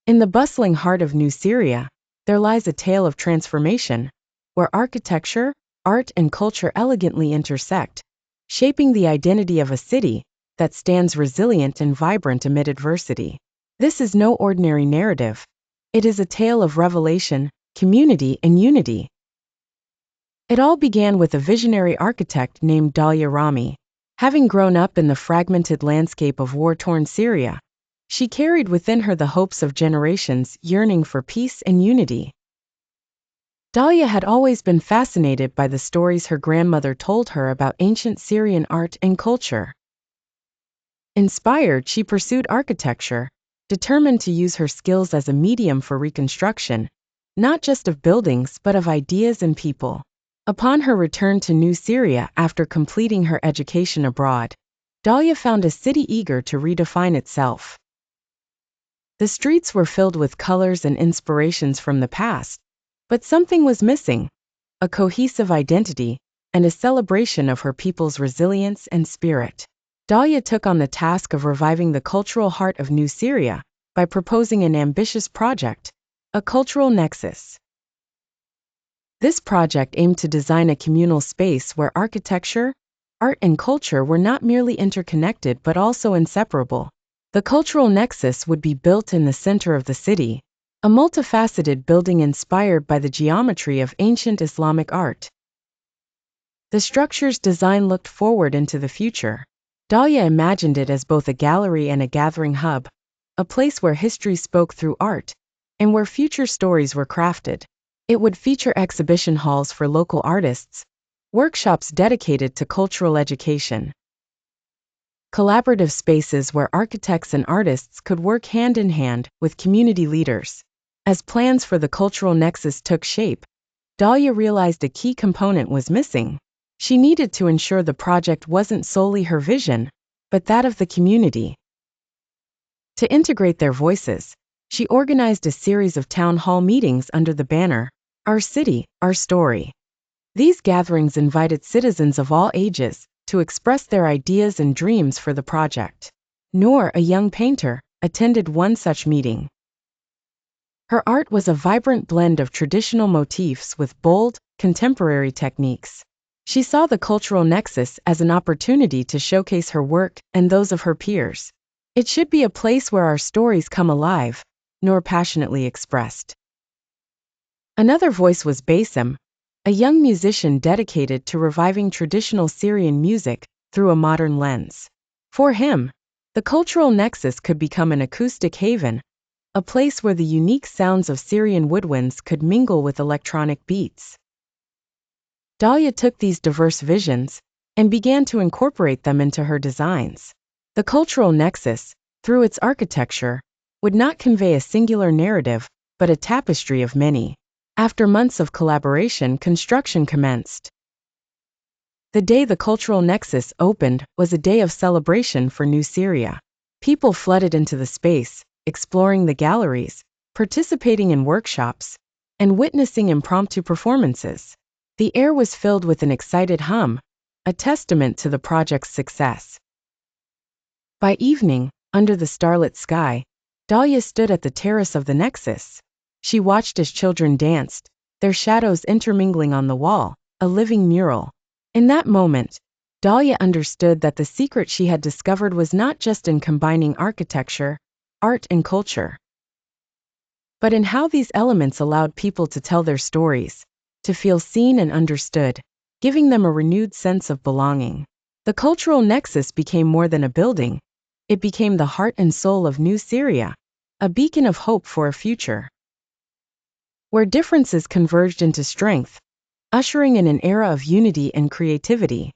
In the bustling heart of New Syria, there lies a tale of transformation, where architecture, art, and culture elegantly intersect, shaping the identity of a city that stands resilient and vibrant amid adversity. This is no ordinary narrative. It is a tale of revelation, community, and unity. It all began with a visionary architect named Dalia Rami. Having grown up in the fragmented landscape of war-torn Syria, she carried within her the hopes of generations yearning for peace and unity. Dalia had always been fascinated by the stories her grandmother told her about ancient Syrian art and culture. Inspired, she pursued architecture, determined to use her skills as a medium for reconstruction, not just of buildings but of ideas and people. Upon her return to New Syria after completing her education abroad, Dalia found a city eager to redefine itself. The streets were filled with colors and inspirations from the past, but something was missing: a cohesive identity and a celebration of her people's resilience and spirit. Dalia took on the task of reviving the cultural heart of New Syria by proposing an ambitious project, a cultural nexus. This project aimed to design a communal space where architecture, art, and culture were not merely interconnected but also inseparable. The Cultural Nexus would be built in the center of the city, a multifaceted building inspired by the geometry of ancient Islamic art. The structure's design looked forward into the future. Dalia imagined it as both a gallery and a gathering hub, a place where history spoke through art, and where future stories were crafted. It would feature exhibition halls for local artists, workshops dedicated to cultural education, collaborative spaces where architects and artists could work hand in hand with community leaders. As plans for the Cultural Nexus took shape, Dalia realized a key component was missing. She needed to ensure the project wasn't solely her vision, but that of the community. To integrate their voices, she organized a series of town hall meetings under the banner, "Our City, Our Story." These gatherings invited citizens of all ages to express their ideas and dreams for the project. Noor, a young painter, attended one such meeting. Her art was a vibrant blend of traditional motifs with bold, contemporary techniques. She saw the Cultural Nexus as an opportunity to showcase her work and those of her peers. "It should be a place where our stories come alive," Noor passionately expressed. Another voice was Bassem, a young musician dedicated to reviving traditional Syrian music through a modern lens. For him, the Cultural Nexus could become an acoustic haven, a place where the unique sounds of Syrian woodwinds could mingle with electronic beats. Dalia took these diverse visions and began to incorporate them into her designs. The Cultural Nexus, through its architecture, would not convey a singular narrative, but a tapestry of many. After months of collaboration, construction commenced. The day the Cultural Nexus opened was a day of celebration for New Syria. People flooded into the space, exploring the galleries, participating in workshops, and witnessing impromptu performances. The air was filled with an excited hum, a testament to the project's success. By evening, under the starlit sky, Dalia stood at the terrace of the Nexus. She watched as children danced, their shadows intermingling on the wall, a living mural. In that moment, Dalia understood that the secret she had discovered was not just in combining architecture, art, and culture, but in how these elements allowed people to tell their stories, to feel seen and understood, giving them a renewed sense of belonging. The Cultural Nexus became more than a building. It became the heart and soul of New Syria, a beacon of hope for a future where differences converged into strength, ushering in an era of unity and creativity.